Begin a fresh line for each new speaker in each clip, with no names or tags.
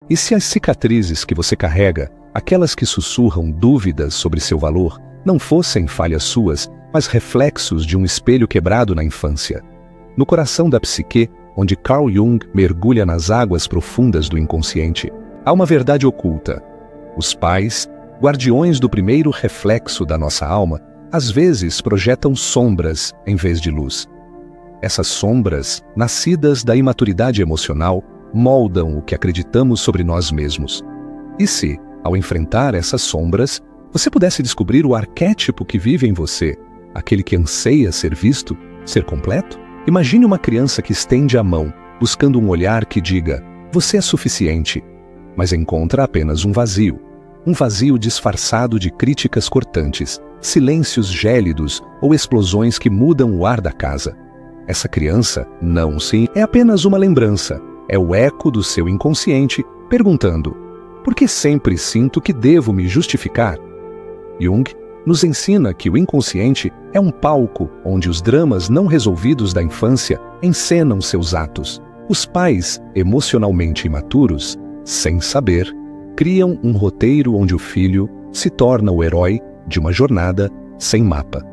E se as cicatrizes que você carrega, aquelas que sussurram dúvidas sobre seu valor, não fossem falhas suas, mas reflexos de um espelho quebrado na infância? No coração da psique, onde Carl Jung mergulha nas águas profundas do inconsciente, há uma verdade oculta. Os pais, guardiões do primeiro reflexo da nossa alma, às vezes projetam sombras em vez de luz. Essas sombras, nascidas da imaturidade emocional, moldam o que acreditamos sobre nós mesmos. E se, ao enfrentar essas sombras, você pudesse descobrir o arquétipo que vive em você, aquele que anseia ser visto, ser completo? Imagine uma criança que estende a mão, buscando um olhar que diga: você é suficiente, mas encontra apenas um vazio disfarçado de críticas cortantes, silêncios gélidos ou explosões que mudam o ar da casa. Essa criança é apenas uma lembrança, é o eco do seu inconsciente perguntando: por que sempre sinto que devo me justificar? Jung nos ensina que o inconsciente é um palco onde os dramas não resolvidos da infância encenam seus atos. Os pais, emocionalmente imaturos, sem saber, criam um roteiro onde o filho se torna o herói de uma jornada sem mapa.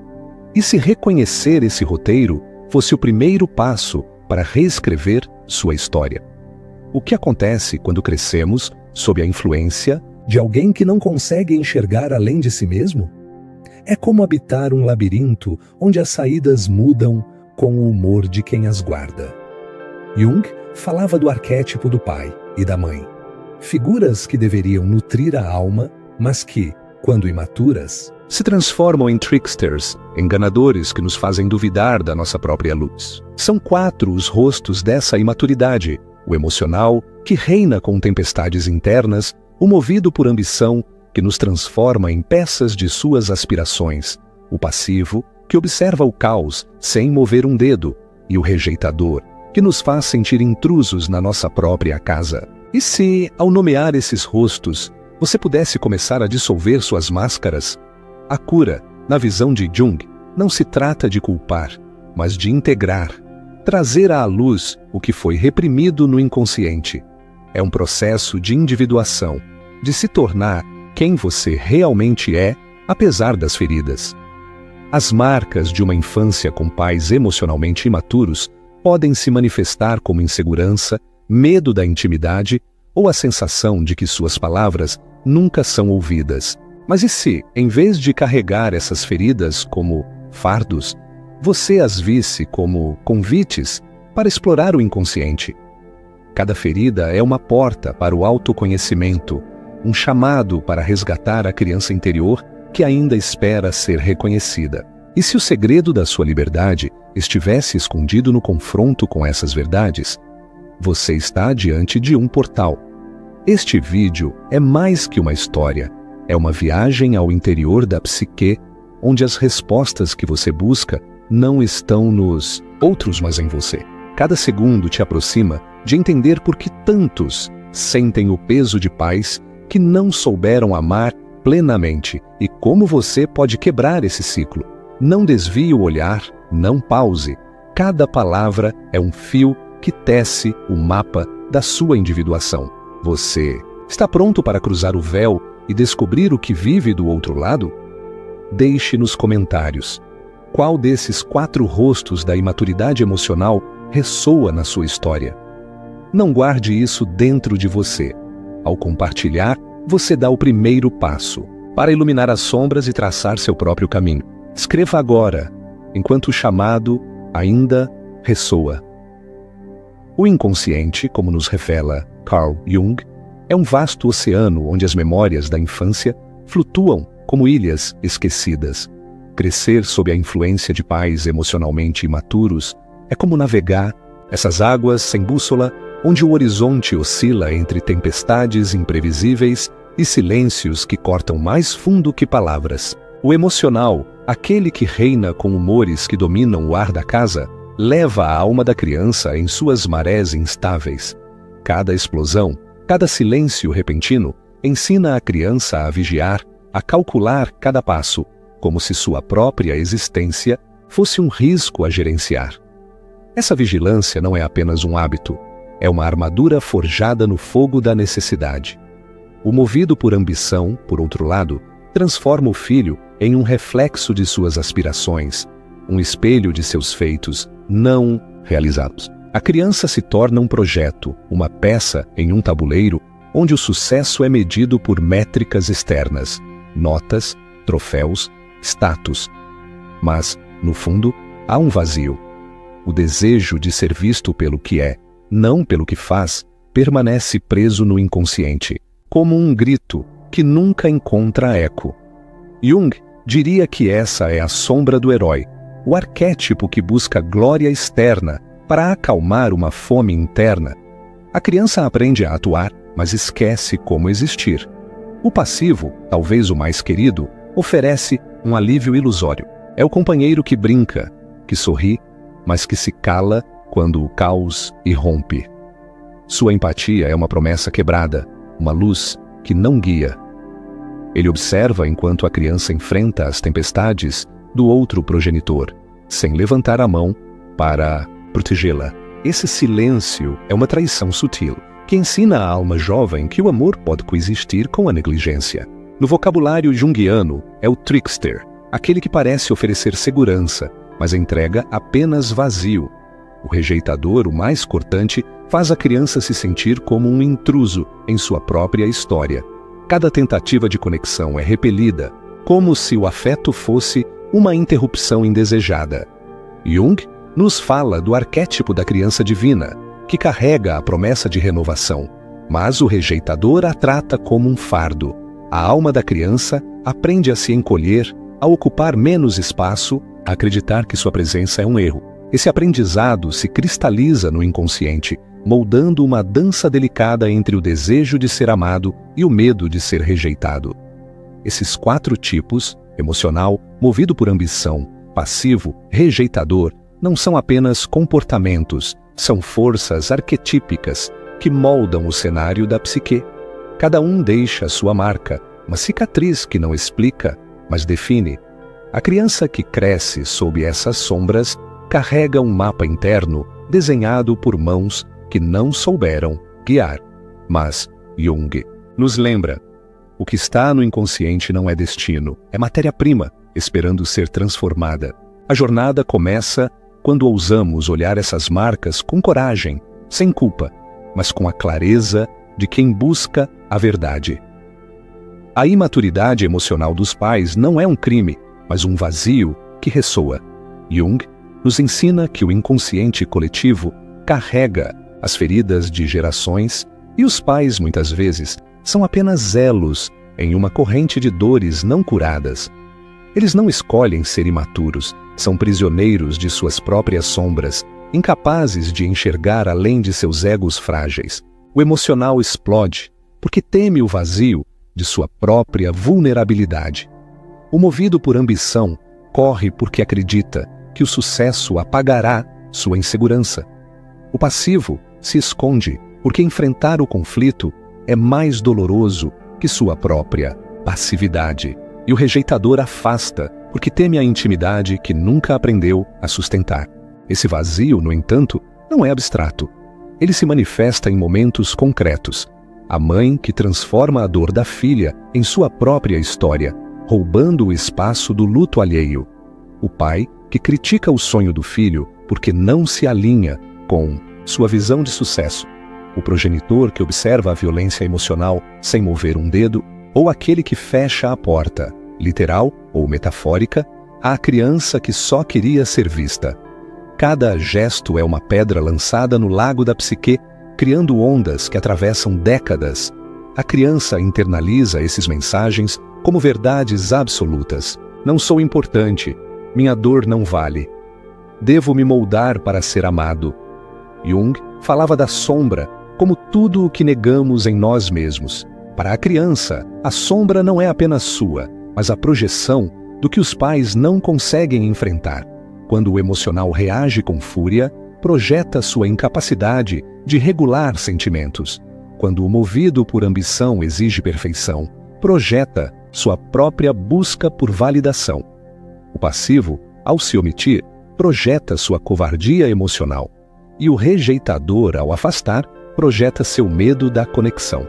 E se reconhecer esse roteiro fosse o primeiro passo para reescrever sua história? O que acontece quando crescemos sob a influência de alguém que não consegue enxergar além de si mesmo? É como habitar um labirinto onde as saídas mudam com o humor de quem as guarda. Jung falava do arquétipo do pai e da mãe, figuras que deveriam nutrir a alma, mas que, quando imaturas, se transformam em tricksters, enganadores que nos fazem duvidar da nossa própria luz. São 4 os rostos dessa imaturidade: o emocional, que reina com tempestades internas, o movido por ambição, que nos transforma em peças de suas aspirações, o passivo, que observa o caos sem mover um dedo, e o rejeitador, que nos faz sentir intrusos na nossa própria casa. E se, ao nomear esses rostos, você pudesse começar a dissolver suas máscaras? A cura, na visão de Jung, não se trata de culpar, mas de integrar, trazer à luz o que foi reprimido no inconsciente. É um processo de individuação, de se tornar quem você realmente é, apesar das feridas. As marcas de uma infância com pais emocionalmente imaturos podem se manifestar como insegurança, medo da intimidade ou a sensação de que suas palavras nunca são ouvidas. Mas e se, em vez de carregar essas feridas como fardos, você as visse como convites para explorar o inconsciente? Cada ferida é uma porta para o autoconhecimento, um chamado para resgatar a criança interior que ainda espera ser reconhecida. E se o segredo da sua liberdade estivesse escondido no confronto com essas verdades? Você está diante de um portal. Este vídeo é mais que uma história, é uma viagem ao interior da psique, onde as respostas que você busca não estão nos outros, mas em você. Cada segundo te aproxima de entender por que tantos sentem o peso de pais que não souberam amar plenamente e como você pode quebrar esse ciclo. Não desvie o olhar, não pause. Cada palavra é um fio que tece o mapa da sua individuação. Você está pronto para cruzar o véu e descobrir o que vive do outro lado? Deixe nos comentários qual desses 4 rostos da imaturidade emocional ressoa na sua história. Não guarde isso dentro de você. Ao compartilhar, você dá o primeiro passo para iluminar as sombras e traçar seu próprio caminho. Escreva agora, enquanto o chamado ainda ressoa. O inconsciente, como nos revela Carl Jung, é um vasto oceano onde as memórias da infância flutuam como ilhas esquecidas. Crescer sob a influência de pais emocionalmente imaturos é como navegar essas águas sem bússola, onde o horizonte oscila entre tempestades imprevisíveis e silêncios que cortam mais fundo que palavras. O emocional, aquele que reina com humores que dominam o ar da casa, leva a alma da criança em suas marés instáveis. Cada explosão, cada silêncio repentino, ensina a criança a vigiar, a calcular cada passo, como se sua própria existência fosse um risco a gerenciar. Essa vigilância não é apenas um hábito, é uma armadura forjada no fogo da necessidade. O movido por ambição, por outro lado, transforma o filho em um reflexo de suas aspirações, um espelho de seus feitos não realizados. A criança se torna um projeto, uma peça em um tabuleiro onde o sucesso é medido por métricas externas, notas, troféus, status. Mas, no fundo, há um vazio. O desejo de ser visto pelo que é, não pelo que faz, permanece preso no inconsciente, como um grito que nunca encontra eco. Jung diria que essa é a sombra do herói, o arquétipo que busca glória externa para acalmar uma fome interna. A criança aprende a atuar, mas esquece como existir. O passivo, talvez o mais querido, oferece um alívio ilusório. É o companheiro que brinca, que sorri, mas que se cala quando o caos irrompe. Sua empatia é uma promessa quebrada, uma luz que não guia. Ele observa enquanto a criança enfrenta as tempestades do outro progenitor, sem levantar a mão para protegê-la. Esse silêncio é uma traição sutil, que ensina à alma jovem que o amor pode coexistir com a negligência. No vocabulário junguiano, é o trickster, aquele que parece oferecer segurança, mas entrega apenas vazio. O rejeitador, o mais cortante, faz a criança se sentir como um intruso em sua própria história. Cada tentativa de conexão é repelida, como se o afeto fosse uma interrupção indesejada. Jung nos fala do arquétipo da criança divina, que carrega a promessa de renovação, mas o rejeitador a trata como um fardo. A alma da criança aprende a se encolher, a ocupar menos espaço, a acreditar que sua presença é um erro. Esse aprendizado se cristaliza no inconsciente, moldando uma dança delicada entre o desejo de ser amado e o medo de ser rejeitado. Esses 4 tipos, emocional, movido por ambição, passivo, rejeitador, não são apenas comportamentos, são forças arquetípicas que moldam o cenário da psique. Cada um deixa a sua marca, uma cicatriz que não explica, mas define. A criança que cresce sob essas sombras carrega um mapa interno desenhado por mãos que não souberam guiar. Mas Jung nos lembra: o que está no inconsciente não é destino, é matéria-prima, esperando ser transformada. A jornada começa quando ousamos olhar essas marcas com coragem, sem culpa, mas com a clareza de quem busca a verdade. A imaturidade emocional dos pais não é um crime, mas um vazio que ressoa. Jung nos ensina que o inconsciente coletivo carrega as feridas de gerações e os pais, muitas vezes, são apenas elos em uma corrente de dores não curadas. Eles não escolhem ser imaturos, são prisioneiros de suas próprias sombras, incapazes de enxergar além de seus egos frágeis. O emocional explode porque teme o vazio de sua própria vulnerabilidade. O movido por ambição corre porque acredita que o sucesso apagará sua insegurança. O passivo se esconde porque enfrentar o conflito é mais doloroso que sua própria passividade. E o rejeitador afasta porque teme a intimidade que nunca aprendeu a sustentar. Esse vazio, no entanto, não é abstrato. Ele se manifesta em momentos concretos. A mãe que transforma a dor da filha em sua própria história, roubando o espaço do luto alheio. O pai que critica o sonho do filho porque não se alinha com sua visão de sucesso. O progenitor que observa a violência emocional sem mover um dedo, ou aquele que fecha a porta, literal ou metafórica, à criança que só queria ser vista. Cada gesto é uma pedra lançada no lago da psique, criando ondas que atravessam décadas. A criança internaliza essas mensagens como verdades absolutas. Não sou importante, minha dor não vale. Devo me moldar para ser amado. Jung falava da sombra como tudo o que negamos em nós mesmos. Para a criança, a sombra não é apenas sua, mas a projeção do que os pais não conseguem enfrentar. Quando o emocional reage com fúria, projeta sua incapacidade de regular sentimentos. Quando o movido por ambição exige perfeição, projeta sua própria busca por validação. O passivo, ao se omitir, projeta sua covardia emocional. E o rejeitador, ao afastar, projeta seu medo da conexão.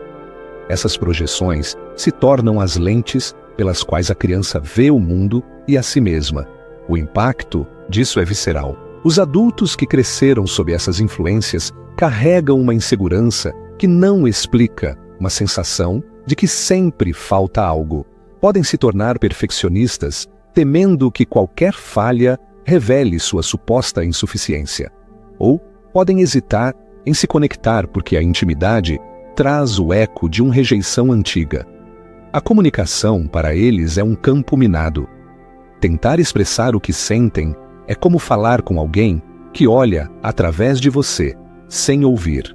Essas projeções se tornam as lentes pelas quais a criança vê o mundo e a si mesma. O impacto disso é visceral. Os adultos que cresceram sob essas influências carregam uma insegurança que não explica uma sensação de que sempre falta algo. Podem se tornar perfeccionistas, temendo que qualquer falha revele sua suposta insuficiência. Ou podem hesitar em se conectar porque a intimidade traz o eco de uma rejeição antiga. A comunicação, para eles, é um campo minado. Tentar expressar o que sentem é como falar com alguém que olha através de você, sem ouvir.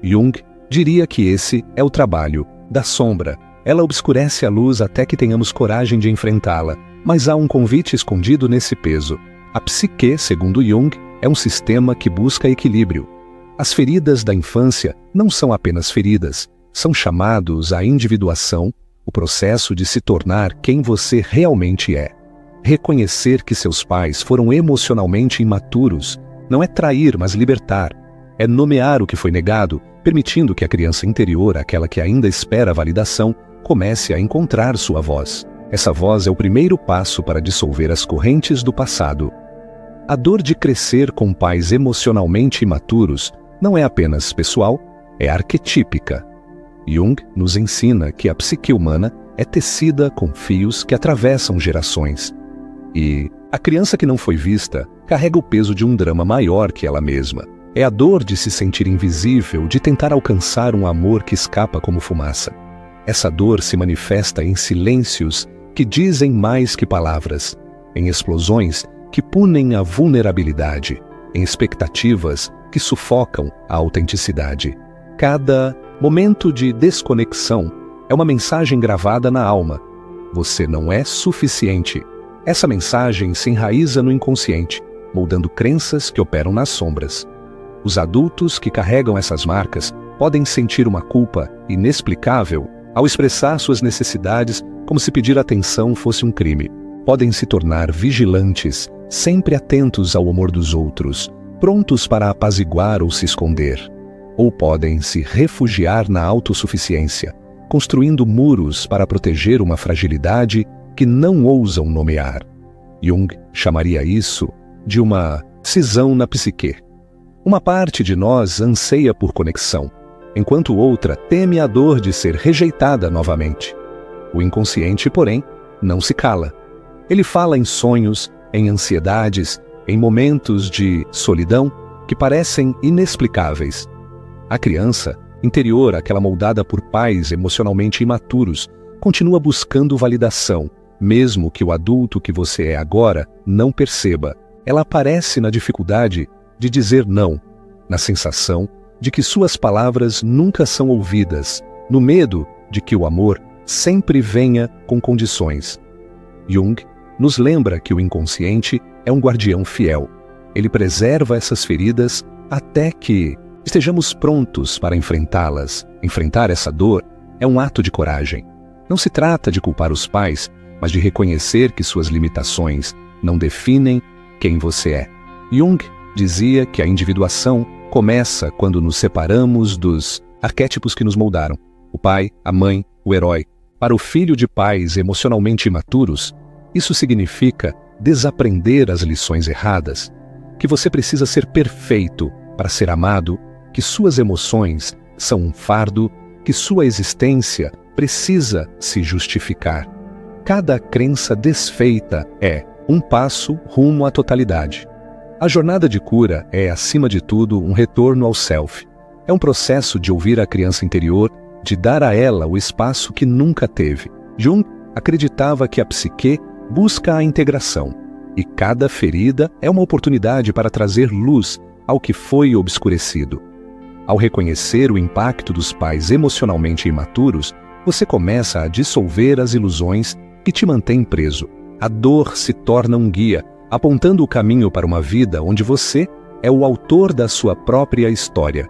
Jung diria que esse é o trabalho da sombra. Ela obscurece a luz até que tenhamos coragem de enfrentá-la, mas há um convite escondido nesse peso. A psique, segundo Jung, é um sistema que busca equilíbrio. As feridas da infância não são apenas feridas, são chamados à individuação, o processo de se tornar quem você realmente é. Reconhecer que seus pais foram emocionalmente imaturos não é trair, mas libertar. É nomear o que foi negado, permitindo que a criança interior, aquela que ainda espera a validação, comece a encontrar sua voz. Essa voz é o primeiro passo para dissolver as correntes do passado. A dor de crescer com pais emocionalmente imaturos não é apenas pessoal, é arquetípica. Jung nos ensina que a psique humana é tecida com fios que atravessam gerações. E a criança que não foi vista carrega o peso de um drama maior que ela mesma. É a dor de se sentir invisível, de tentar alcançar um amor que escapa como fumaça. Essa dor se manifesta em silêncios que dizem mais que palavras, em explosões que punem a vulnerabilidade, em expectativas que sufocam a autenticidade. Cada momento de desconexão é uma mensagem gravada na alma. Você não é suficiente. Essa mensagem se enraiza no inconsciente, moldando crenças que operam nas sombras. Os adultos que carregam essas marcas podem sentir uma culpa inexplicável ao expressar suas necessidades como se pedir atenção fosse um crime. Podem se tornar vigilantes, sempre atentos ao humor dos outros, prontos para apaziguar ou se esconder. Ou podem se refugiar na autossuficiência, construindo muros para proteger uma fragilidade que não ousam nomear. Jung chamaria isso de uma cisão na psique. Uma parte de nós anseia por conexão, enquanto outra teme a dor de ser rejeitada novamente. O inconsciente, porém, não se cala. Ele fala em sonhos, em ansiedades, em momentos de solidão que parecem inexplicáveis. A criança, interior, aquela moldada por pais emocionalmente imaturos, continua buscando validação, mesmo que o adulto que você é agora não perceba. Ela aparece na dificuldade de dizer não, na sensação de que suas palavras nunca são ouvidas, no medo de que o amor sempre venha com condições. Jung nos lembra que o inconsciente é um guardião fiel. Ele preserva essas feridas até que estejamos prontos para enfrentá-las. Enfrentar essa dor é um ato de coragem. Não se trata de culpar os pais, mas de reconhecer que suas limitações não definem quem você é. Jung dizia que a individuação começa quando nos separamos dos arquétipos que nos moldaram. O pai, a mãe, o herói. Para o filho de pais emocionalmente imaturos, isso significa desaprender as lições erradas, que você precisa ser perfeito para ser amado, que suas emoções são um fardo, que sua existência precisa se justificar. Cada crença desfeita é um passo rumo à totalidade. A jornada de cura é, acima de tudo, um retorno ao self. É um processo de ouvir a criança interior, de dar a ela o espaço que nunca teve. Jung acreditava que a psique busca a integração, e cada ferida é uma oportunidade para trazer luz ao que foi obscurecido. Ao reconhecer o impacto dos pais emocionalmente imaturos, você começa a dissolver as ilusões que te mantêm preso. A dor se torna um guia, apontando o caminho para uma vida onde você é o autor da sua própria história.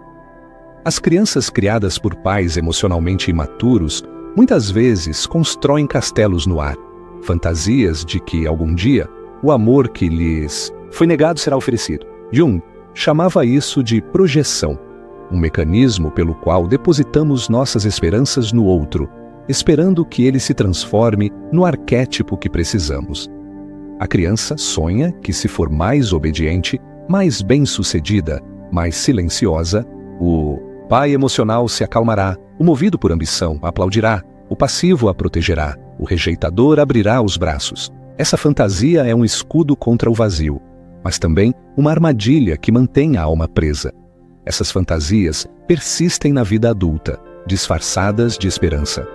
As crianças criadas por pais emocionalmente imaturos muitas vezes constroem castelos no ar, fantasias de que, algum dia, o amor que lhes foi negado será oferecido. Jung chamava isso de projeção. um mecanismo pelo qual depositamos nossas esperanças no outro, esperando que ele se transforme no arquétipo que precisamos. A criança sonha que, se for mais obediente, mais bem-sucedida, mais silenciosa, o pai emocional se acalmará, o movido por ambição aplaudirá, o passivo a protegerá, o rejeitador abrirá os braços. Essa fantasia é um escudo contra o vazio, mas também uma armadilha que mantém a alma presa. Essas fantasias persistem na vida adulta, disfarçadas de esperança.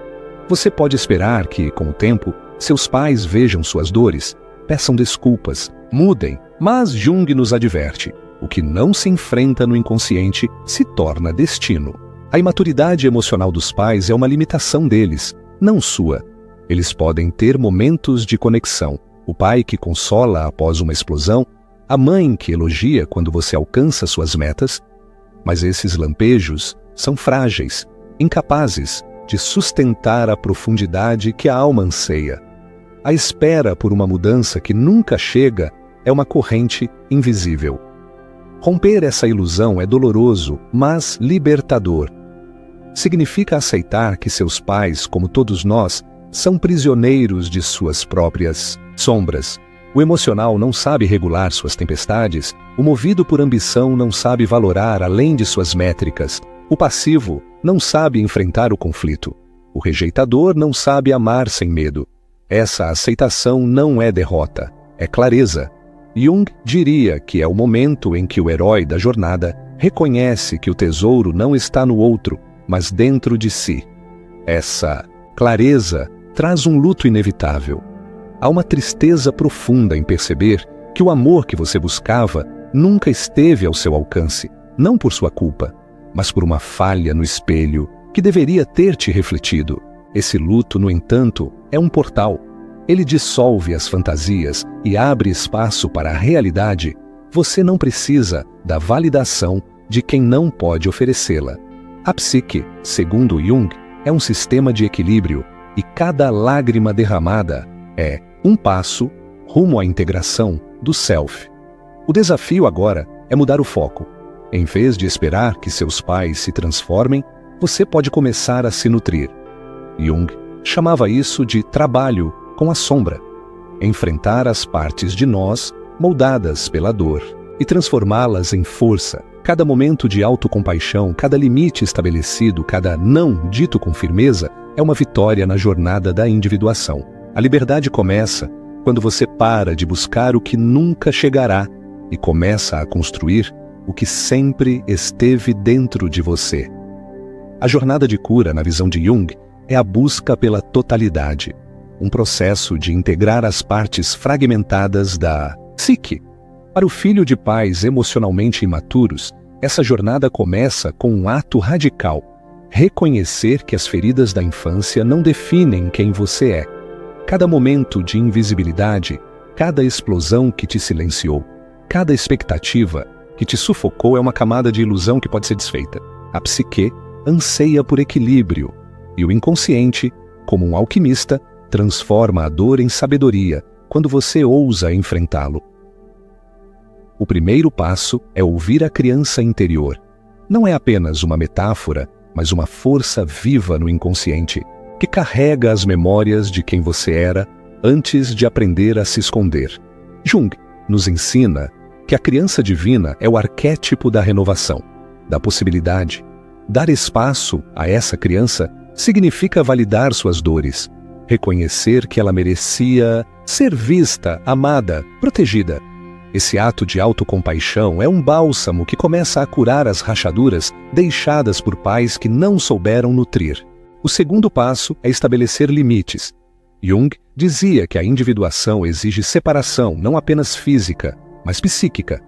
Você pode esperar que, com o tempo, seus pais vejam suas dores, peçam desculpas, mudem, mas Jung nos adverte: o que não se enfrenta no inconsciente se torna destino. A imaturidade emocional dos pais é uma limitação deles, não sua. Eles podem ter momentos de conexão, o pai que consola após uma explosão, a mãe que elogia quando você alcança suas metas, mas esses lampejos são frágeis, incapazes de sustentar a profundidade que a alma anseia. A espera por uma mudança que nunca chega é uma corrente invisível. Romper essa ilusão é doloroso, mas libertador. Significa aceitar que seus pais, como todos nós, são prisioneiros de suas próprias sombras. O emocional não sabe regular suas tempestades, o movido por ambição não sabe valorar além de suas métricas, o passivo não sabe enfrentar o conflito, o rejeitador não sabe amar sem medo. Essa aceitação não é derrota, é clareza. Jung diria que é o momento em que o herói da jornada reconhece que o tesouro não está no outro, mas dentro de si. Essa clareza traz um luto inevitável. Há uma tristeza profunda em perceber que o amor que você buscava nunca esteve ao seu alcance, não por sua culpa, mas por uma falha no espelho que deveria ter te refletido. Esse luto, no entanto, é um portal. Ele dissolve as fantasias e abre espaço para a realidade. Você não precisa da validação de quem não pode oferecê-la. A psique, segundo Jung, é um sistema de equilíbrio e cada lágrima derramada é um passo rumo à integração do self. O desafio agora é mudar o foco. Em vez de esperar que seus pais se transformem, você pode começar a se nutrir. Jung chamava isso de trabalho com a sombra. Enfrentar as partes de nós moldadas pela dor e transformá-las em força. Cada momento de autocompaixão, cada limite estabelecido, cada não dito com firmeza é uma vitória na jornada da individuação. A liberdade começa quando você para de buscar o que nunca chegará e começa a construir o que sempre esteve dentro de você. A jornada de cura, na visão de Jung, é a busca pela totalidade, um processo de integrar as partes fragmentadas da psique. Para o filho de pais emocionalmente imaturos, essa jornada começa com um ato radical: reconhecer que as feridas da infância não definem quem você é. Cada momento de invisibilidade, cada explosão que te silenciou, cada expectativa que te sufocou é uma camada de ilusão que pode ser desfeita. A psique anseia por equilíbrio, e o inconsciente, como um alquimista, transforma a dor em sabedoria quando você ousa enfrentá-lo. O primeiro passo é ouvir a criança interior. Não é apenas uma metáfora, mas uma força viva no inconsciente, que carrega as memórias de quem você era antes de aprender a se esconder. Jung nos ensina que a criança divina é o arquétipo da renovação, da possibilidade. Dar espaço a essa criança significa validar suas dores, reconhecer que ela merecia ser vista, amada, protegida. Esse ato de autocompaixão é um bálsamo que começa a curar as rachaduras deixadas por pais que não souberam nutrir. O segundo passo é estabelecer limites. Jung dizia que a individuação exige separação não apenas física, mas psíquica.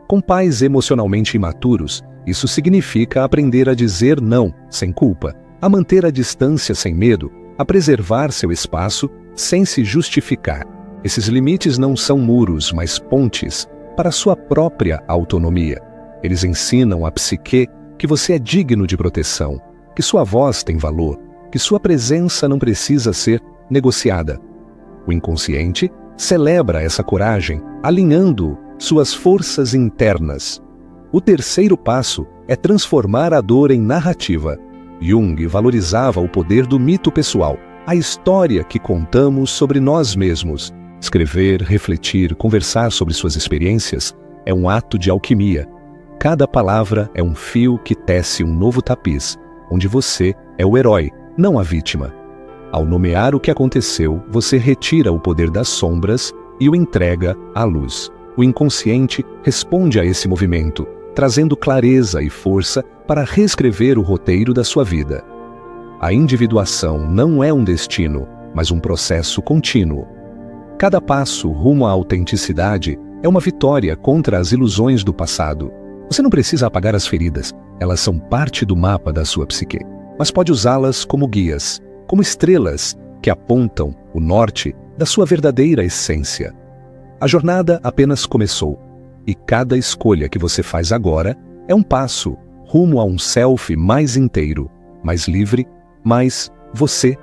Com pais emocionalmente imaturos, isso significa aprender a dizer não, sem culpa, a manter a distância sem medo, a preservar seu espaço sem se justificar. Esses limites não são muros, mas pontes para sua própria autonomia. Eles ensinam à psique que você é digno de proteção, que sua voz tem valor, que sua presença não precisa ser negociada. O inconsciente celebra essa coragem, alinhando suas forças internas. O terceiro passo é transformar a dor em narrativa. Jung valorizava o poder do mito pessoal, a história que contamos sobre nós mesmos. Escrever, refletir, conversar sobre suas experiências é um ato de alquimia. Cada palavra é um fio que tece um novo tapiz, onde você é o herói, não a vítima. Ao nomear o que aconteceu, você retira o poder das sombras e o entrega à luz. O inconsciente responde a esse movimento, trazendo clareza e força para reescrever o roteiro da sua vida. A individuação não é um destino, mas um processo contínuo. Cada passo rumo à autenticidade é uma vitória contra as ilusões do passado. Você não precisa apagar as feridas, elas são parte do mapa da sua psique, mas pode usá-las como guias, como estrelas que apontam o norte da sua verdadeira essência. A jornada apenas começou, e cada escolha que você faz agora é um passo rumo a um self mais inteiro, mais livre, mais você.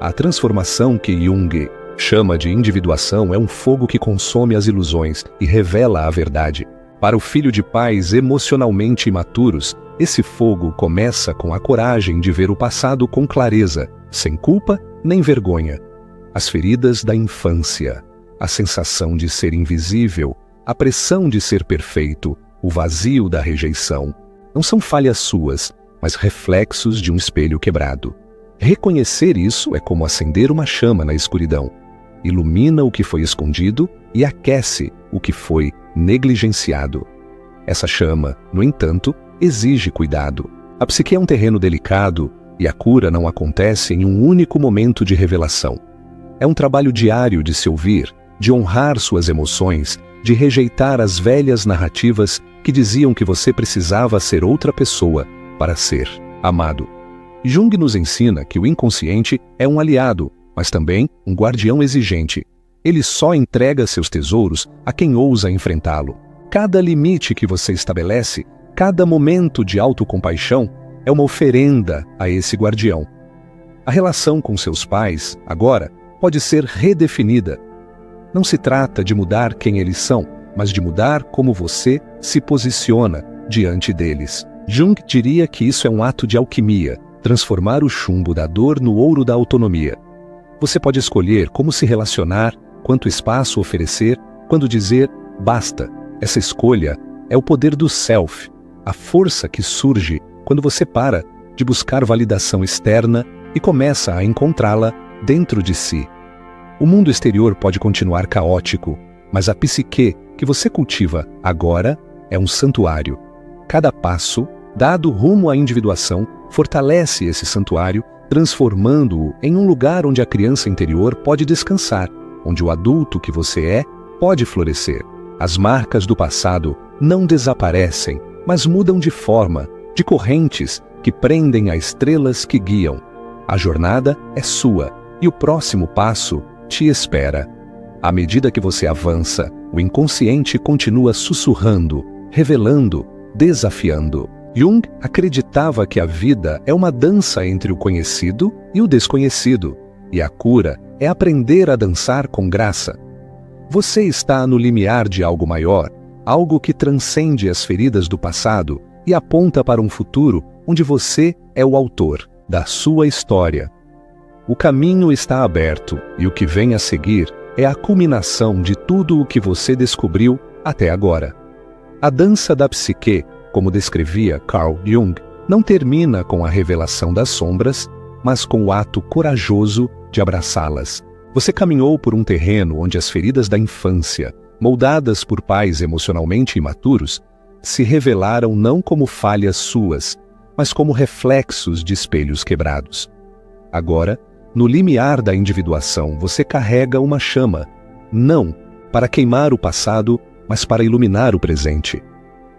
A transformação que Jung chama de individuação é um fogo que consome as ilusões e revela a verdade. Para o filho de pais emocionalmente imaturos, esse fogo começa com a coragem de ver o passado com clareza, sem culpa nem vergonha. As feridas da infância, a sensação de ser invisível, a pressão de ser perfeito, o vazio da rejeição, não são falhas suas, mas reflexos de um espelho quebrado. Reconhecer isso é como acender uma chama na escuridão. Ilumina o que foi escondido e aquece o que foi negligenciado. Essa chama, no entanto, exige cuidado. A psique é um terreno delicado e a cura não acontece em um único momento de revelação. É um trabalho diário de se ouvir, de honrar suas emoções, de rejeitar as velhas narrativas que diziam que você precisava ser outra pessoa para ser amado. Jung nos ensina que o inconsciente é um aliado, mas também um guardião exigente. Ele só entrega seus tesouros a quem ousa enfrentá-lo. Cada limite que você estabelece, cada momento de autocompaixão, é uma oferenda a esse guardião. A relação com seus pais, agora, pode ser redefinida. Não se trata de mudar quem eles são, mas de mudar como você se posiciona diante deles. Jung diria que isso é um ato de alquimia, transformar o chumbo da dor no ouro da autonomia. Você pode escolher como se relacionar, quanto espaço oferecer, quando dizer basta. Essa escolha é o poder do self, a força que surge quando você para de buscar validação externa e começa a encontrá-la dentro de si. O mundo exterior pode continuar caótico, mas a psique que você cultiva agora é um santuário. Cada passo, dado rumo à individuação, fortalece esse santuário, transformando-o em um lugar onde a criança interior pode descansar, onde o adulto que você é pode florescer. As marcas do passado não desaparecem, mas mudam de forma, de correntes que prendem a estrelas que guiam. A jornada é sua e o próximo passo te espera. À medida que você avança, o inconsciente continua sussurrando, revelando, desafiando. Jung acreditava que a vida é uma dança entre o conhecido e o desconhecido, e a cura é aprender a dançar com graça. Você está no limiar de algo maior, algo que transcende as feridas do passado e aponta para um futuro onde você é o autor da sua história. O caminho está aberto e o que vem a seguir é a culminação de tudo o que você descobriu até agora. A dança da psique, como descrevia Carl Jung, não termina com a revelação das sombras, mas com o ato corajoso de abraçá-las. Você caminhou por um terreno onde as feridas da infância, moldadas por pais emocionalmente imaturos, se revelaram não como falhas suas, mas como reflexos de espelhos quebrados. Agora, no limiar da individuação, você carrega uma chama, não para queimar o passado, mas para iluminar o presente.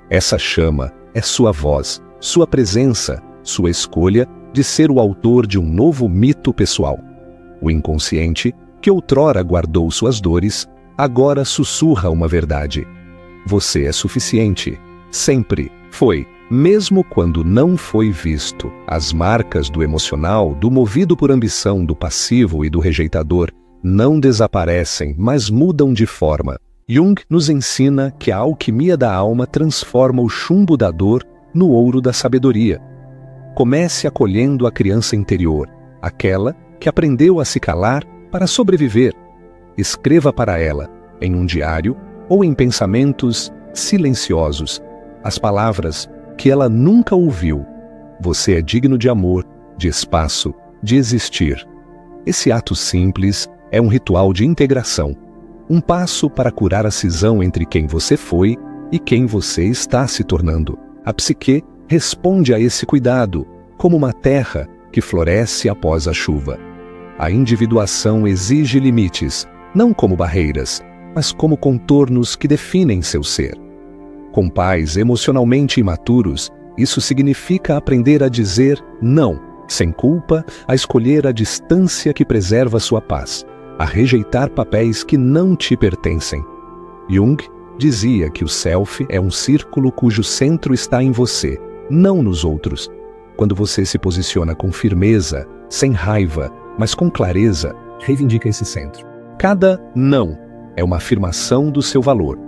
Essa chama é sua voz, sua presença, sua escolha de ser o autor de um novo mito pessoal. O inconsciente, que outrora guardou suas dores, agora sussurra uma verdade. Você é suficiente. Sempre foi, mesmo quando não foi visto. As marcas do emocional, do movido por ambição, do passivo e do rejeitador não desaparecem, mas mudam de forma. Jung nos ensina que a alquimia da alma transforma o chumbo da dor no ouro da sabedoria. Comece acolhendo a criança interior, aquela que aprendeu a se calar para sobreviver. Escreva para ela, em um diário ou em pensamentos silenciosos, as palavras que ela nunca ouviu. Você é digno de amor, de espaço, de existir. Esse ato simples é um ritual de integração, um passo para curar a cisão entre quem você foi e quem você está se tornando. A psique responde a esse cuidado, como uma terra que floresce após a chuva. A individuação exige limites, não como barreiras, mas como contornos que definem seu ser. Com pais emocionalmente imaturos, isso significa aprender a dizer não, sem culpa, a escolher a distância que preserva sua paz, a rejeitar papéis que não te pertencem. Jung dizia que o self é um círculo cujo centro está em você, não nos outros. Quando você se posiciona com firmeza, sem raiva, mas com clareza, reivindica esse centro. Cada não é uma afirmação do seu valor,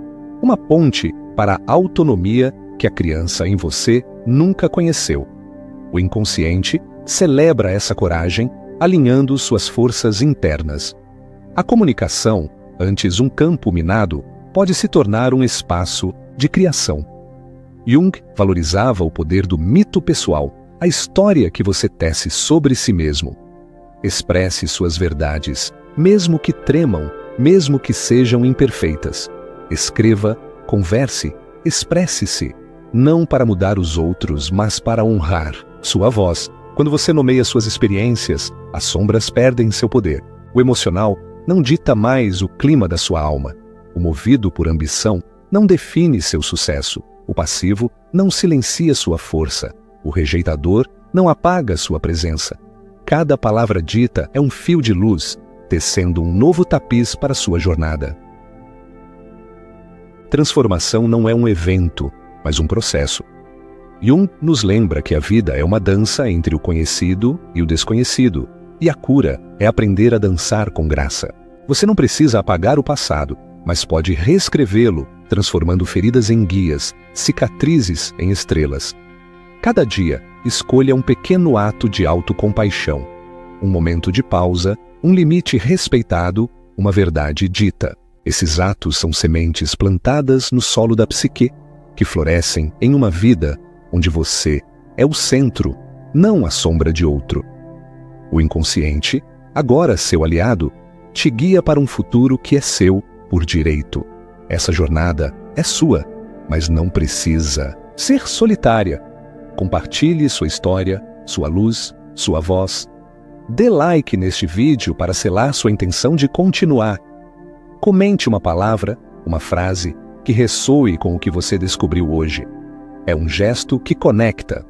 uma ponte para a autonomia que a criança em você nunca conheceu. O inconsciente celebra essa coragem, alinhando suas forças internas. A comunicação, antes um campo minado, pode se tornar um espaço de criação. Jung valorizava o poder do mito pessoal, a história que você tece sobre si mesmo. Expresse suas verdades, mesmo que tremam, mesmo que sejam imperfeitas. Escreva, converse, expresse-se, não para mudar os outros, mas para honrar sua voz. Quando você nomeia suas experiências, as sombras perdem seu poder. O emocional não dita mais o clima da sua alma. O movido por ambição não define seu sucesso. O passivo não silencia sua força. O rejeitador não apaga sua presença. Cada palavra dita é um fio de luz, tecendo um novo tapiz para sua jornada. Transformação não é um evento, mas um processo. Jung nos lembra que a vida é uma dança entre o conhecido e o desconhecido, e a cura é aprender a dançar com graça. Você não precisa apagar o passado, mas pode reescrevê-lo, transformando feridas em guias, cicatrizes em estrelas. Cada dia, escolha um pequeno ato de autocompaixão, um momento de pausa, um limite respeitado, uma verdade dita. Esses atos são sementes plantadas no solo da psique, que florescem em uma vida onde você é o centro, não a sombra de outro. O inconsciente, agora seu aliado, te guia para um futuro que é seu por direito. Essa jornada é sua, mas não precisa ser solitária. Compartilhe sua história, sua luz, sua voz. Dê like neste vídeo para selar sua intenção de continuar. Comente uma palavra, uma frase que ressoe com o que você descobriu hoje. É um gesto que conecta,